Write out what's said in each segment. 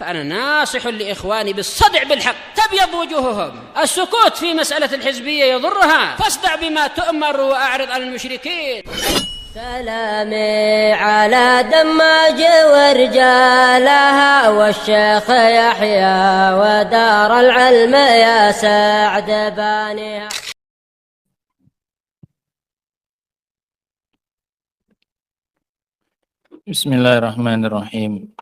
فأنا ناصح لإخواني بالصدع بالحق تبيض وجوههم. السكوت في مسألة الحزبية يضرها، فاصدع بما تؤمر وأعرض عن المشركين. سلامي على دماج ورجالها والشيخ يحيى ودار العلم يا سعد بانيها. Bismillahirrahmanirrahim.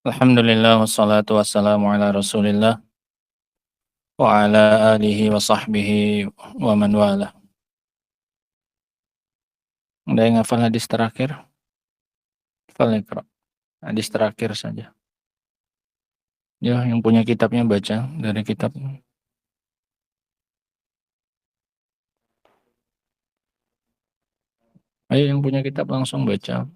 Alhamdulillah wassalatu wassalamu ala Rasulillah wa ala alihi wa sahbihi wa man wala. Ada yang hafal hadis terakhir? Hafal Iqra. Hadis terakhir saja. Ya, yang punya kitabnya baca dari kitab. Ayo yang punya kitab langsung baca.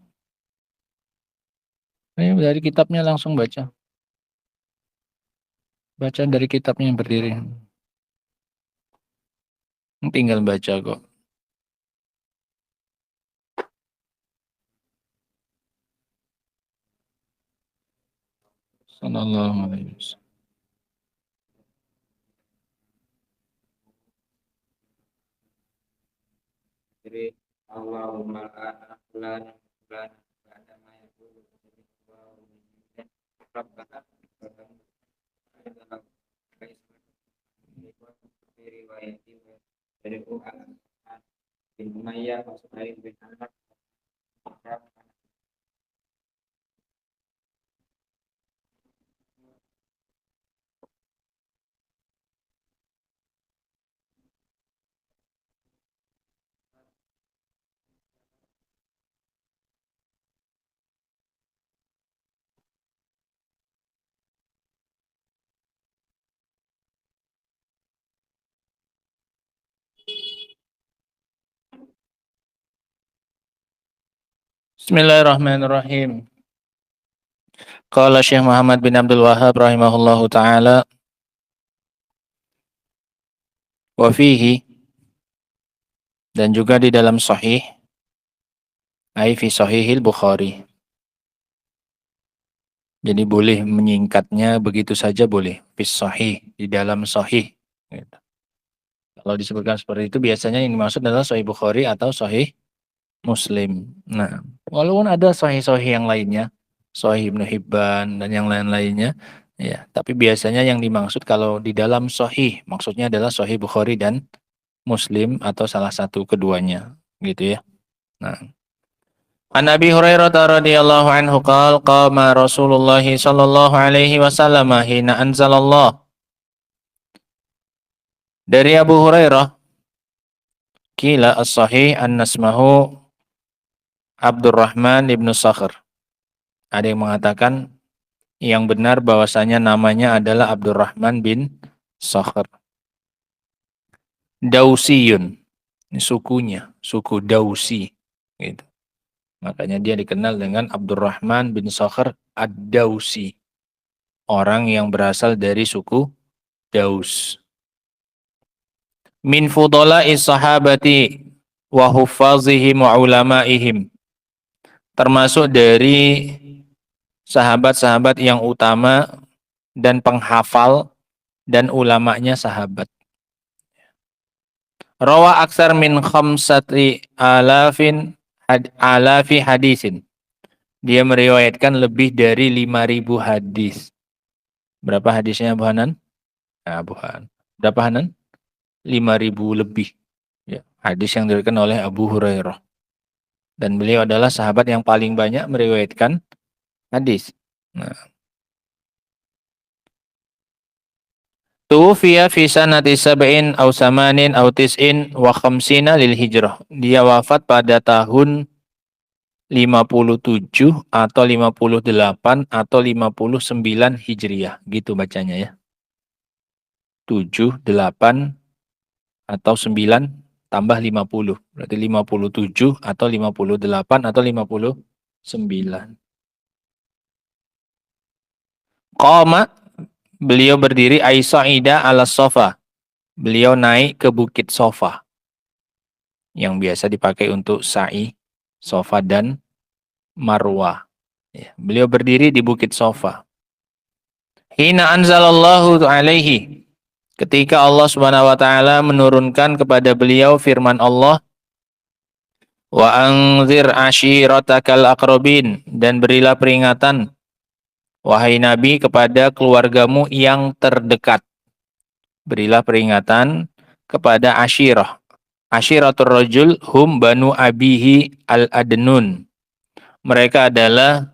Ayo dari kitabnya langsung baca. Baca dari kitabnya yang berdiri. Tinggal baca kok. Sallallahu alaihi wasallam. Jadi Allahumma a'lam ba'dama yaqulu Rabbana dari bin Umayyah bin Anas. Bismillahirrahmanirrahim. Qala Syekh Muhammad bin Abdul Wahhab rahimahullahu taala wa fihi, dan juga di dalam sahih, ai fi sahihil Bukhari. Jadi boleh menyingkatnya begitu saja, boleh fi sahih, di dalam sahih gitu. Kalau disebutkan seperti itu biasanya yang dimaksud adalah sahih Bukhari atau sahih Muslim. Nah, walaupun ada sahih-sahih yang lainnya, sahih Ibnu Hibban dan yang lain-lainnya, ya, tapi biasanya yang dimaksud kalau di dalam sahih, maksudnya adalah sahih Bukhari dan Muslim atau salah satu keduanya, gitu ya. Nah, An Abi Hurairah radhiyallahu anhu qama Rasulullah sallallahu alaihi wasallam hina anzalallah. Dari Abu Hurairah, qila as-sahih an-nasmahu Abdurrahman ibnu Sakhr. Ada yang mengatakan yang benar bahwasanya namanya adalah Abdurrahman bin Sakhr. Dausiyun, ini sukunya, suku Dausi, gitu. Makanya dia dikenal dengan Abdurrahman bin Sakhr ad-Dausi, orang yang berasal dari suku Daus. Min fudala'i sahabati wa huffazihim wa ulama'ihim, termasuk dari sahabat-sahabat yang utama dan penghafal dan ulamanya sahabat. Rawa aksar min khamsati alafi hadisin. Dia meriwayatkan lebih dari 5.000 hadis. Berapa hadisnya Abu Hanan? Nah, Abu Hanan. Berapa Hanan? 5.000 lebih. Ya, hadis yang diriwayatkan oleh Abu Hurairah. Dan beliau adalah sahabat yang paling banyak meriwayatkan hadis. Nah. Tuwfiya fi sanati sab'in aw samanin aw tis'in wa khamsina lil hijrah. Dia wafat pada tahun 57 atau 58 atau 59 Hijriah. Gitu bacanya ya. 7, 8 atau 9 tambah 50. Berarti 57 atau 58 atau 59. Qama, beliau berdiri, Aisa'ida ala sofa. Beliau naik ke bukit Sofa, yang biasa dipakai untuk sa'i, Sofa dan Marwah. Ya, beliau berdiri di Bukit Sofa. Hina anzalallahu alaihi. Ketika Allah Subhanahu wa taala menurunkan kepada beliau firman Allah, wa anzir ashiratakal aqrabin, dan berilah peringatan wahai Nabi kepada keluargamu yang terdekat. Berilah peringatan kepada ashirah. Ashiratul rajul hum banu abihi al-adnun. Mereka adalah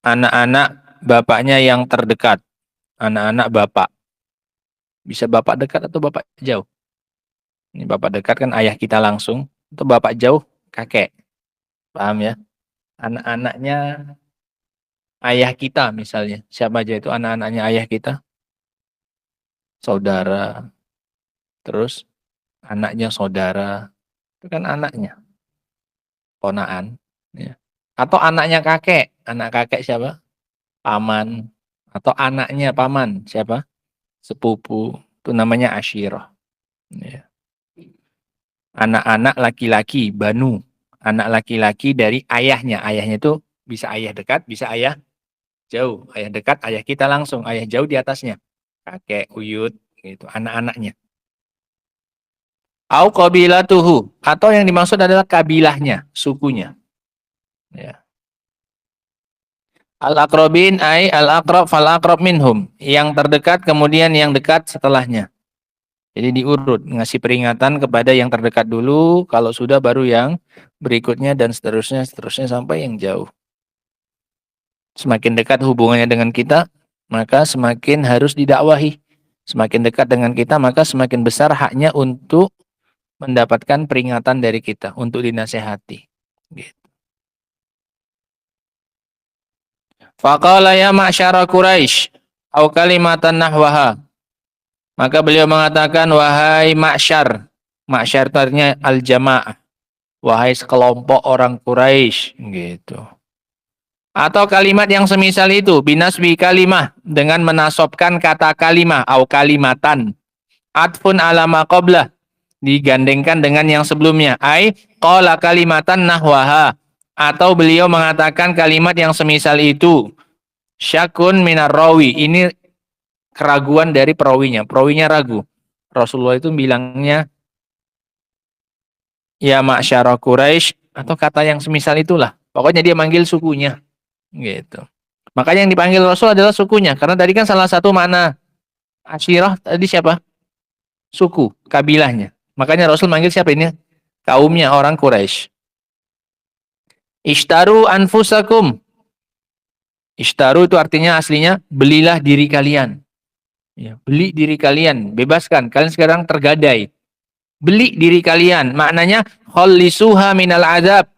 anak-anak bapaknya yang terdekat. Anak-anak bapak. Bisa bapak dekat atau bapak jauh. Ini bapak dekat kan ayah kita langsung. Atau bapak jauh kakek. Paham ya? Anak-anaknya ayah kita misalnya. Siapa aja itu anak-anaknya ayah kita? Saudara. Terus anaknya saudara. Itu kan anaknya. Ponaan. Ya. Atau anaknya kakek. Anak kakek siapa? Paman. Atau anaknya paman. Siapa? Sepupu. Itu namanya asyirah. Ya. Anak-anak laki-laki. Banu. Anak laki-laki dari ayahnya. Ayahnya itu bisa ayah dekat, bisa ayah jauh. Ayah dekat, ayah kita langsung. Ayah jauh di atasnya. Kakek, uyut, gitu. Anak-anaknya. Au qabilatuhu. Atau yang dimaksud adalah kabilahnya, sukunya. Ya. Al-aqrabin ay al-aqrab fal-aqrab minhum. Yang terdekat kemudian yang dekat setelahnya. Jadi diurut, ngasih peringatan kepada yang terdekat dulu, kalau sudah baru yang berikutnya dan seterusnya sampai yang jauh. Semakin dekat hubungannya dengan kita, maka semakin harus didakwahi. Semakin dekat dengan kita, maka semakin besar haknya untuk mendapatkan peringatan dari kita, untuk dinasehati. Gitu. Faqala ya ma'syara Quraisy, au kalimatan nahwaha. Maka beliau mengatakan, wahai ma'syar. Ma'syar itu artinya al-jamaah. Wahai sekelompok orang Quraisy, gitu. Atau kalimat yang semisal itu, binasbi kalimah, dengan menasobkan kata kalimah, au kalimatan. Atfun ala ma qablah, digandengkan dengan yang sebelumnya. Ai, qala kalimatan nahwaha. Atau beliau mengatakan kalimat yang semisal itu. Syakun minar rawi. Ini keraguan dari perawinya. Perawinya ragu. Rasulullah itu bilangnya, ya ma'syara Quraisy, atau kata yang semisal itulah. Pokoknya dia manggil sukunya. Gitu. Makanya yang dipanggil Rasul adalah sukunya. Karena tadi kan salah satu makna asyirah tadi siapa? Suku, kabilahnya. Makanya Rasul manggil siapa ini? Kaumnya orang Quraisy. Ishtaru anfusakum. Ishtaru itu artinya aslinya belilah diri kalian. Ya, beli diri kalian, bebaskan. Kalian sekarang tergadai. Beli diri kalian. Maknanya khallisuha minal azab.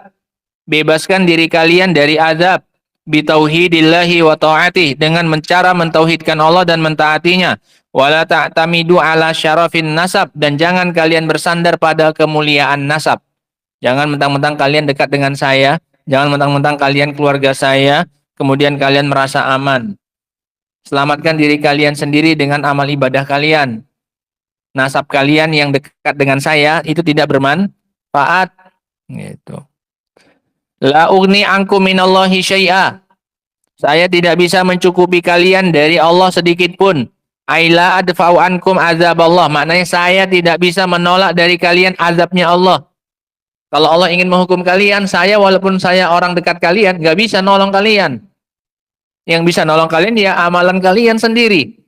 Bebaskan diri kalian dari azab. Bitauhidillahi wa ta'atih, dengan cara mentauhidkan Allah dan mentaatinya. Wala ta'tamidu ala syarafin nasab, dan jangan kalian bersandar pada kemuliaan nasab. Jangan mentang-mentang kalian dekat dengan saya, jangan mentang-mentang kalian keluarga saya, kemudian kalian merasa aman. Selamatkan diri kalian sendiri dengan amal ibadah kalian. Nasab kalian yang dekat dengan saya itu tidak bermanfaat. Gitu. La ugni ankum minallahi syai'a. Saya tidak bisa mencukupi kalian dari Allah sedikit pun. Aila adfa'u ankum azab Allah. Maknanya saya tidak bisa menolak dari kalian azabnya Allah. Kalau Allah ingin menghukum kalian, saya walaupun saya orang dekat kalian, nggak bisa nolong kalian. Yang bisa nolong kalian ya amalan kalian sendiri.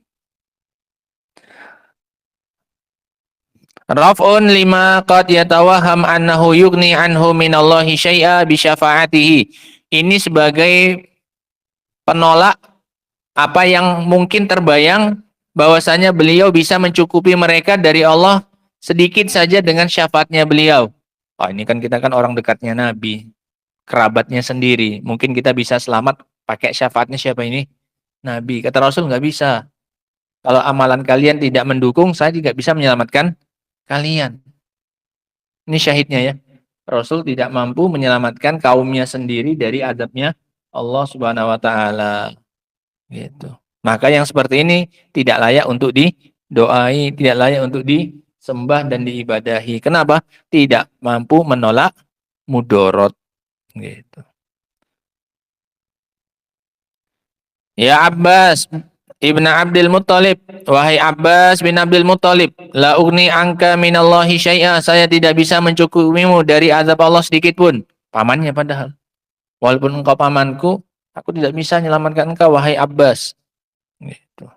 Raf'un lima qad yatawaham annahu yugni anhu minallahi syai'a bi syafa'atihi. Ini sebagai penolak apa yang mungkin terbayang bahwasanya beliau bisa mencukupi mereka dari Allah sedikit saja dengan syafaatnya beliau. Oh, ini kan kita kan orang dekatnya Nabi, kerabatnya sendiri. Mungkin kita bisa selamat pakai syafaatnya siapa ini? Nabi. Kata Rasul nggak bisa. Kalau amalan kalian tidak mendukung, saya juga bisa menyelamatkan kalian. Ini syahidnya ya. Rasul tidak mampu menyelamatkan kaumnya sendiri dari azabnya Allah Subhanahu wa taala. Gitu. Maka yang seperti ini tidak layak untuk didoai, tidak layak untuk disembah dan diibadahi. Kenapa? Tidak mampu menolak mudorot. Gitu. Ya Abbas ibn Abdul Muttalib, wahai Abbas bin Abdul Muttalib, la ugni angka minallahi syai'a, saya tidak bisa mencukupimu dari azab Allah sedikit pun. Pamannya padahal. Walaupun engkau pamanku, aku tidak bisa menyelamatkan engkau, wahai Abbas. Gitu.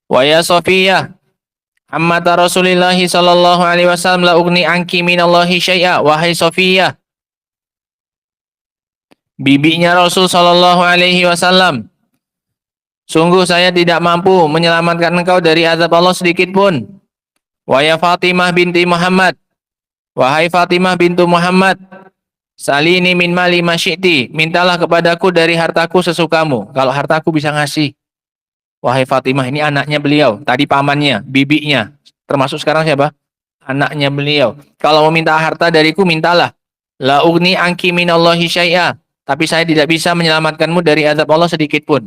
Wa ya Safiyah, ammata Rasulillah sallallahu alaihi wasallam, la ugni anki minallahi syai'a, wahai Safiyah, bibinya Rasul sallallahu alaihi wasallam, sungguh saya tidak mampu menyelamatkan engkau dari azab Allah sedikit pun. Wa ya Fatimah binti Muhammad, wahai Fatimah bintu Muhammad, salini min mali masyiti, mintalah kepadaku dari hartaku sesukamu. Kalau hartaku bisa ngasih. Wahai Fatimah, ini anaknya beliau, tadi pamannya, bibinya. Termasuk sekarang siapa? Anaknya beliau. Kalau mau minta harta dariku, mintalah. La ugni anki minallahi syai'a. Tapi saya tidak bisa menyelamatkanmu dari azab Allah sedikit pun.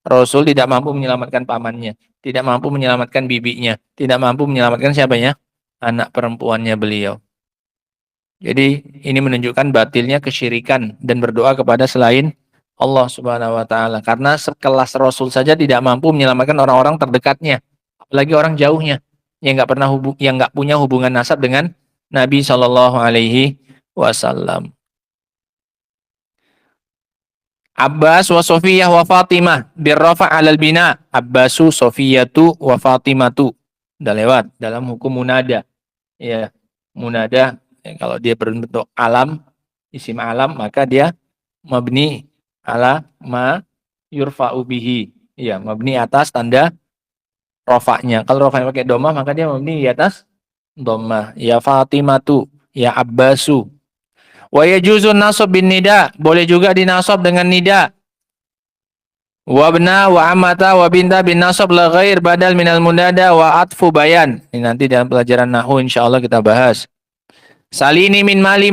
Rasul tidak mampu menyelamatkan pamannya, tidak mampu menyelamatkan bibinya, tidak mampu menyelamatkan siapanya? Anak perempuannya beliau. Jadi ini menunjukkan batilnya kesyirikan dan berdoa kepada selain Allah Subhanahu wa taala. Karena sekelas Rasul saja tidak mampu menyelamatkan orang-orang terdekatnya, apalagi orang jauhnya yang nggak punya hubungan nasab dengan Nabi Shallallahu alaihi wasallam. Abbas wa Sofiyah wa Fatimah birrafa' 'alal bina. Abbasu Sofiyatu wa Fatimatu. Udah lewat dalam hukum munada. Ya, munada kalau dia berbentuk alam, isim alam, maka dia mabni ala ma yurfa'u bihi. Ya, mabni atas tanda rofaknya. Kalau rofaknya pakai domah, maka dia mabni di atas domah. Ya Fatimatu, ya Abbasu. Wa yajuzun nasab bin nida, boleh juga dinasab dengan nida. Wa bna wa amata wa binta bin nasab la ghair badal minal munada wa atfu bayan. Ini nanti dalam pelajaran nahwu insyaallah kita bahas. Salini min mali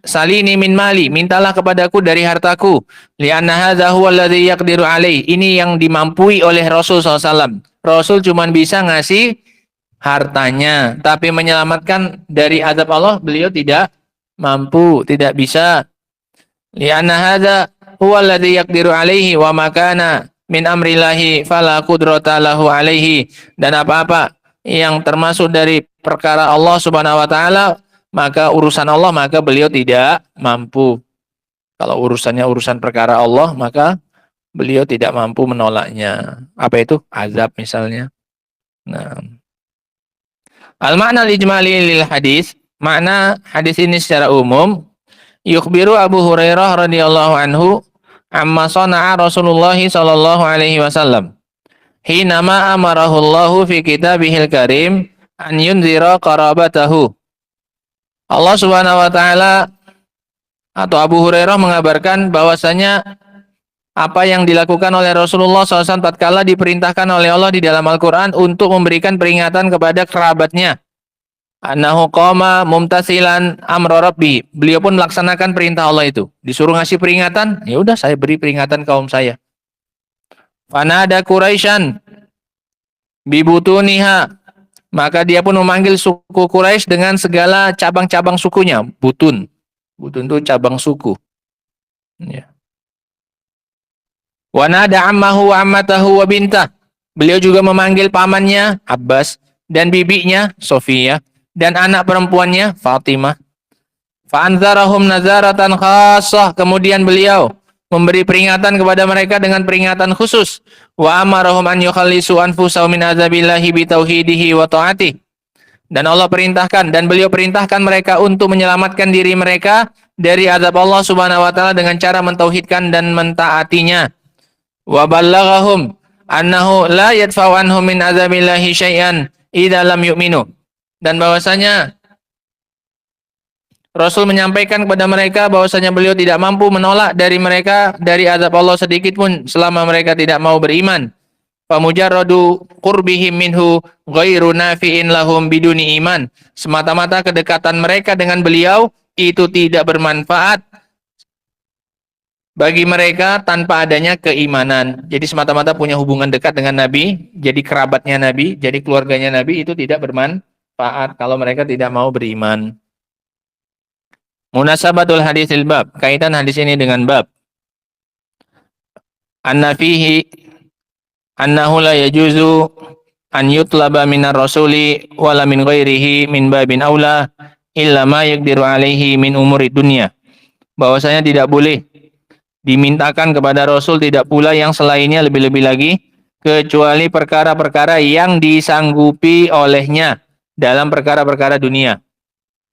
salini min mali, mintalah kepadaku dari hartaku. Li'anna hadza huwa alladhi yaqdiru alaih. Ini yang dimampui oleh Rasul SAW. Rasul cuma bisa ngasih hartanya, tapi menyelamatkan dari azab Allah beliau tidak mampu, tidak bisa. Li'anna hadza huwa alladhi yaqdiru alaihi wa makana min amrillahi fala qudrata lahu alaihi. Dan apa-apa yang termasuk dari perkara Allah Subhanahu wa taala, maka urusan Allah, maka beliau tidak mampu. Kalau urusannya urusan perkara Allah, maka beliau tidak mampu menolaknya. Apa itu? Azab misalnya. Nah, al-makna al-ijmali lil hadis, makna hadis ini secara umum, yukhbiru Abu Hurairah radhiyallahu anhu amma sana'a Rasulullah sallallahu alaihi wasallam hinama amarahu Allah fi kitabihil karim an yunzira qarabatahu. Allah Subhanahu wa taala atau Abu Hurairah mengabarkan bahwasanya apa yang dilakukan oleh Rasulullah SAW tatkala diperintahkan oleh Allah di dalam Al-Quran untuk memberikan peringatan kepada kerabatnya. Annahu qama mumtasilan amra rabbi. Beliau pun melaksanakan perintah Allah itu. Disuruh ngasih peringatan, ya udah saya beri peringatan kaum saya. Fanada Quraisyan bibutuniha. Maka dia pun memanggil suku Quraisy dengan segala cabang-cabang sukunya. Butun. Butun itu cabang suku. Ya. Wa nada ammahu wa ammatahu wa bintah. Beliau juga memanggil pamannya Abbas dan bibinya Sofiyah dan anak perempuannya Fatimah. Fa anzarahum nazaratan khassah. Kemudian beliau memberi peringatan kepada mereka dengan peringatan khusus. Wa amarahum an yukhallisu anfusahum min azabillahi bi tauhidihi wa ta'atih. Dan Allah perintahkan dan beliau perintahkan mereka untuk menyelamatkan diri mereka dari azab Allah Subhanahu wa taala dengan cara mentauhidkan dan mentaatinya. Wa ballaghahum annahu la yadfa'u anhum min azabillahi syai'an idza lam yu'minu. Dan bahwasanya Rasul menyampaikan kepada mereka bahwasanya beliau tidak mampu menolak dari mereka dari azab Allah sedikit pun selama mereka tidak mau beriman. Famujarradu qurbihim minhu ghairu nafi'in lahum biduni iman. Semata-mata kedekatan mereka dengan beliau itu tidak bermanfaat bagi mereka tanpa adanya keimanan. Jadi semata-mata punya hubungan dekat dengan Nabi, jadi kerabatnya Nabi, jadi keluarganya Nabi, itu tidak bermanfaat kalau mereka tidak mau beriman. Munasabatul hadisil bab, kaitan hadis ini dengan bab. anna fihi annahu la yajuzu an yutlaba minar rasuli wala min ghairihi min babin aula illa ma yaqdiru alaihi min umuri dunya. Bahwasanya tidak boleh dimintakan kepada Rasul, tidak pula yang selainnya, lebih-lebih lagi kecuali perkara-perkara yang disanggupi olehnya dalam perkara-perkara dunia.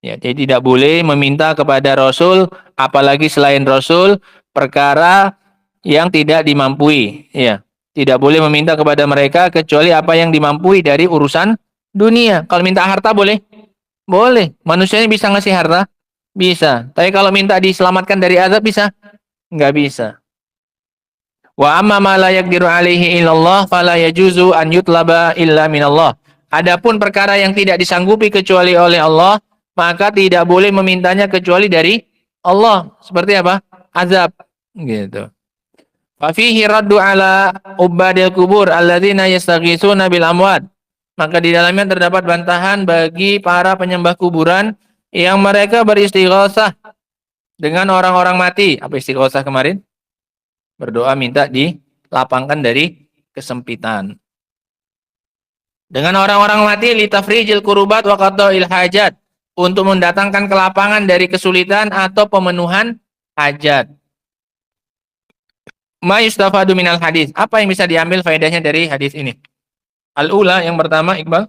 Ya, jadi tidak boleh meminta kepada Rasul, apalagi selain Rasul, perkara yang tidak dimampui. Ya, tidak boleh meminta kepada mereka kecuali apa yang dimampui dari urusan dunia. Kalau minta harta boleh? Boleh. Manusianya bisa ngasih harta? Bisa. Tapi kalau minta diselamatkan dari azab bisa? Nggak bisa. Wa amma ma la yaqdiru alaihi illallah fala yajuzu an yutlaba illa minallah. Adapun perkara yang tidak disanggupi kecuali oleh Allah, maka tidak boleh memintanya kecuali dari Allah. Seperti apa? Azab. Gitu. Fa fihi raddu ala ubadil kubur alladzina yastaghisuna bil amwat. Maka di dalamnya terdapat bantahan bagi para penyembah kuburan yang mereka beristighosah dengan orang-orang mati. Apa istighosah kemarin? Berdoa minta dilapangkan dari kesempitan. Dengan orang-orang mati litafrijil kurubat wa qada'il hajat, untuk mendatangkan kelapangan dari kesulitan atau pemenuhan hajat. Ma yustafadu minal hadis. Apa yang bisa diambil faedahnya dari hadis ini? Al-ula, yang pertama, Iqbal.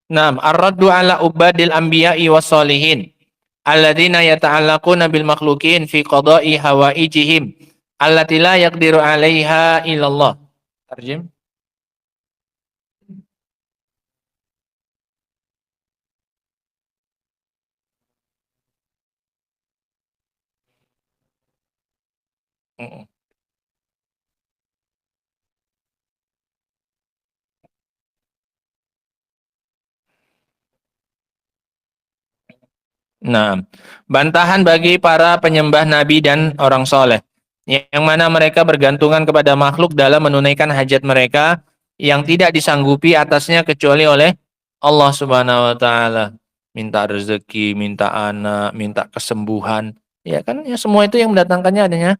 Naam, ar-raddu ala ubadil anbiya'i was solihin alladzina yata'allaquna bil makhluqin fi qada'i hawaijihim allati la yaqdiru 'alaiha illallah. Tarjim. Nah, bantahan bagi para penyembah nabi dan orang soleh, yang mana mereka bergantungan kepada makhluk dalam menunaikan hajat mereka yang tidak disanggupi atasnya kecuali oleh Allah Subhanahu wa taala. Minta rezeki, minta anak, minta kesembuhan. Ya kan, ya semua itu yang mendatangkannya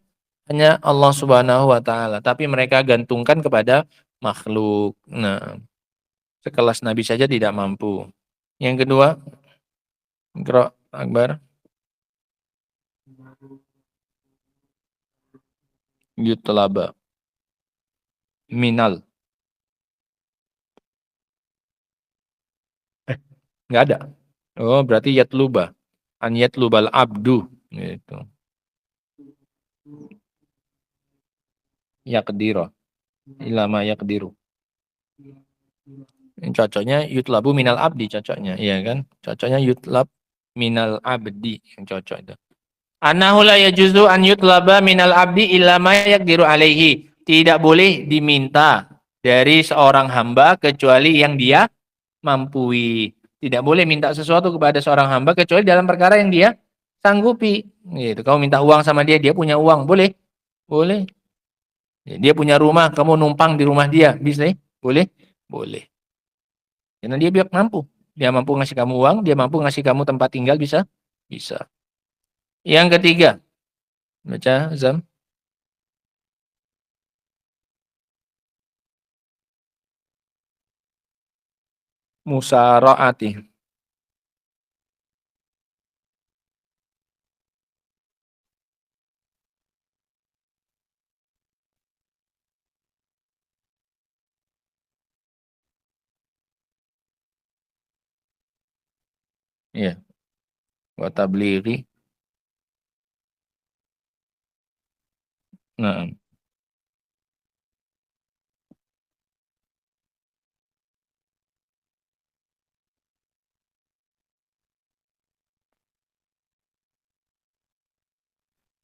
hanya Allah Subhanahu wa taala, tapi mereka gantungkan kepada makhluk. Nah, sekelas nabi saja tidak mampu. Yang kedua, Iqra Akbar. Yutlaba minal. Nggak ada. Oh, berarti yatluba. An yatlubal abdu. Gitu. Yaqdira. Ilama yaqdiru. Cocoknya yutlabu minal abdi, cocoknya. Iya kan? Cocoknya yutlab minal abdi. Yang cocok itu. Annahu la yajuzu an yutlaba minal abdi illa ma yaqdiru alaihi. Tidak boleh diminta dari seorang hamba kecuali yang dia mampui. Tidak boleh minta sesuatu kepada seorang hamba kecuali dalam perkara yang dia sanggupi. Gitu. Kamu minta uang sama dia, dia punya uang, boleh? Boleh. Dia punya rumah, kamu numpang di rumah dia, bisa? Boleh? Boleh. Karena dia mampu. Dia mampu ngasih kamu uang, dia mampu ngasih kamu tempat tinggal, bisa? Bisa. Yang ketiga, baca Zam. Musara'ati. Iya. Wa tablighi. Nah.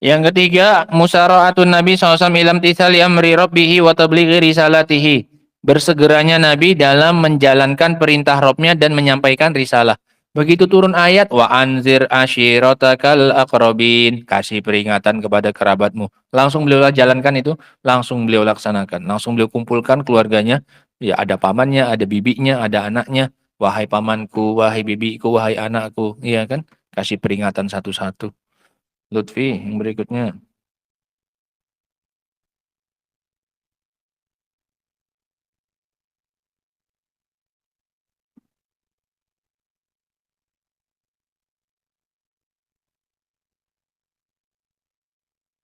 Yang ketiga, musara'atun Nabi SAW ilam tisali amri rabbihi wa tablighi risalatihi. Bersegeranya Nabi dalam menjalankan perintah Rabbnya dan menyampaikan risalah. Begitu turun ayat wa anzir ashiratakal aqrabin, kasih peringatan kepada kerabatmu. Langsung beliau jalankan itu, langsung beliau laksanakan. Langsung beliau kumpulkan keluarganya. Ya ada pamannya, ada bibinya, ada anaknya. Wahai pamanku, wahai bibiku, wahai anakku, iya kan? Kasih peringatan satu-satu. Lutfi yang berikutnya.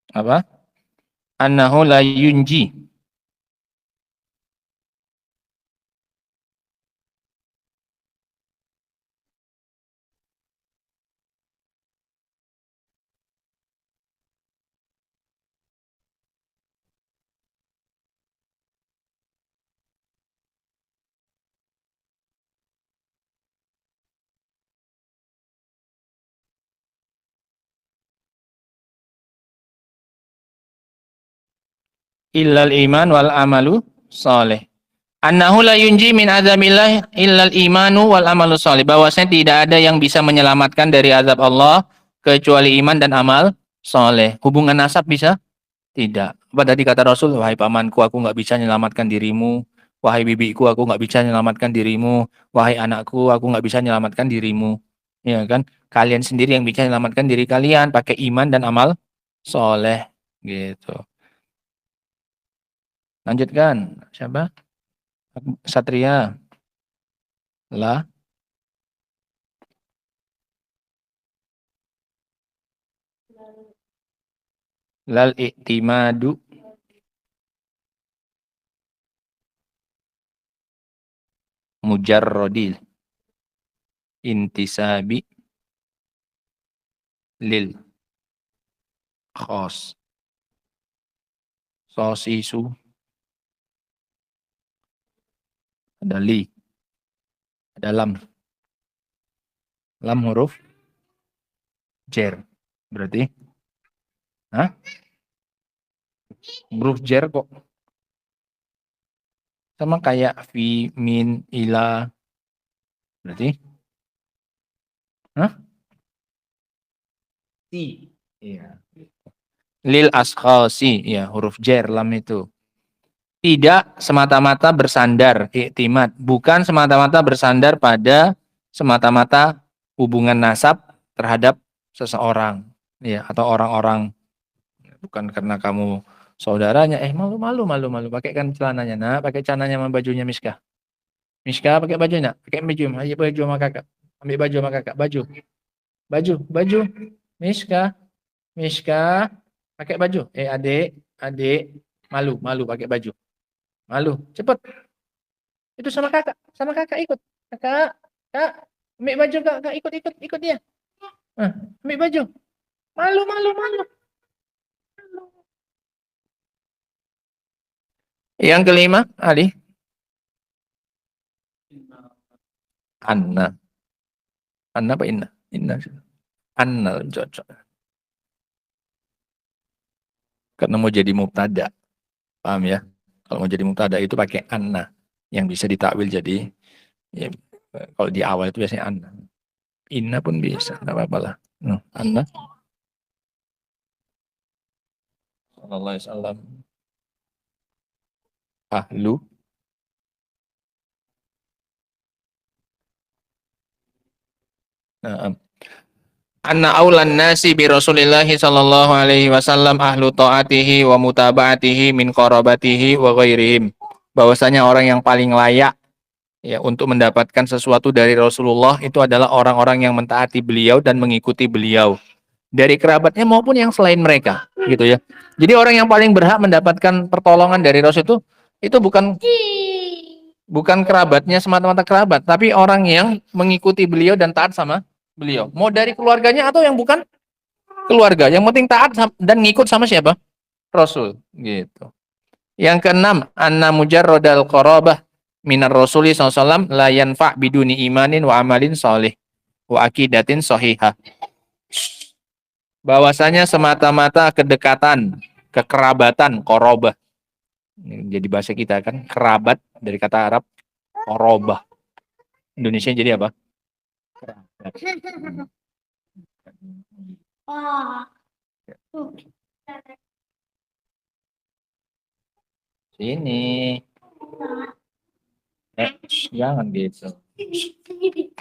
Apa? Annahu la yunji. Illal iman wal amalu soleh. Annahu la yunji min azamillah illal imanu wal amalu soleh. Bahwasanya tidak ada yang bisa menyelamatkan dari azab Allah kecuali iman dan amal soleh. Hubungan nasab bisa? Tidak. Apa tadi kata Rasul? Wahai pamanku, aku nggak bisa menyelamatkan dirimu. Wahai bibiku, aku nggak bisa menyelamatkan dirimu. Wahai anakku, aku nggak bisa menyelamatkan dirimu. Ya kan? Kalian sendiri yang bisa menyelamatkan diri kalian pakai iman dan amal soleh. Gitu. Lanjutkan. Siapa? Satria. La. Lal i'timadu mujarrodil intisabi lil khos. Sosisu ada li, ada lam. Lam huruf jer. Berarti hah? Huruf jer kok sama kayak fi, min, ila. Berarti hah? Si. Iya. Lil askhasi, ya huruf jer lam itu. Tidak semata-mata bersandar, iktimad, bukan semata-mata bersandar pada semata-mata hubungan nasab terhadap seseorang, ya, atau orang-orang. Bukan karena kamu saudaranya, malu pakaikan celananya, nah, pakai celananya sama bajunya Miska. Miska pakai baju nak, pakai baju, ayo baju sama kakak, ambil baju sama kakak, baju, Miska, Miska, pakai baju, adik, malu pakai baju. Malu, cepet. Itu sama kakak ikut. Kak, ambil baju kak, ikut dia. Ambil baju. Malu. Yang kelima, Ali. Anna. Anna apa inna? Inna. Anna cocok. Karena mau jadi mubtada. Paham ya? Kalau mau jadi mubtada itu pakai anna. Yang bisa ditakwil jadi, ya, kalau di awal itu biasanya anna. Inna pun bisa, tidak apa-apa lah. Anna. Sallallahu alaihi wasallam. Ahlu. Nah, anna aulan nasi bi Rasulillahi sallallahu alaihi wasallam ahlu taatihi wa mutaba'atihi min qarabatihi wa ghairihim. Bahwasanya orang yang paling layak, ya, untuk mendapatkan sesuatu dari Rasulullah itu adalah orang-orang yang mentaati beliau dan mengikuti beliau dari kerabatnya maupun yang selain mereka, gitu ya. Jadi orang yang paling berhak mendapatkan pertolongan dari Rasul itu bukan kerabatnya semata-mata kerabat, tapi orang yang mengikuti beliau dan taat sama beliau. Mau dari keluarganya atau yang bukan keluarga, yang penting taat dan ngikut sama siapa? Rasul, gitu. Yang keenam, anna mujarradal qarabah minar rasuli sallallahu la yanfa' biduni imanin wa amalin sholih wa aqidatin sahihah. Bahwasanya semata-mata kedekatan, kekerabatan, qarabah. Jadi bahasa kita kan kerabat dari kata Arab qarabah. Indonesia jadi apa? Sini. Jangan gitu.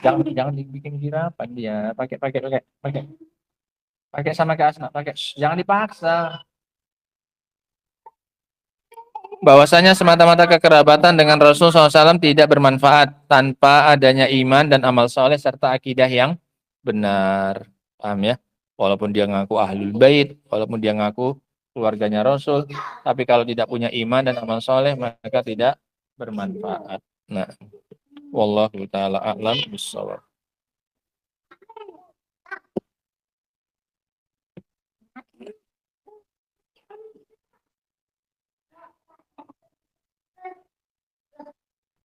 Jangan dibikin girapan dia. Pakai sama kayak Asma, pakai. Jangan dipaksa. Bahwasanya semata-mata kekerabatan dengan Rasul SAW tidak bermanfaat tanpa adanya iman dan amal soleh serta akidah yang benar. Paham ya? Walaupun dia ngaku ahlul bait, walaupun dia ngaku keluarganya Rasul, tapi kalau tidak punya iman dan amal soleh maka tidak bermanfaat. Nah, wallahu taala a'lam bishawab.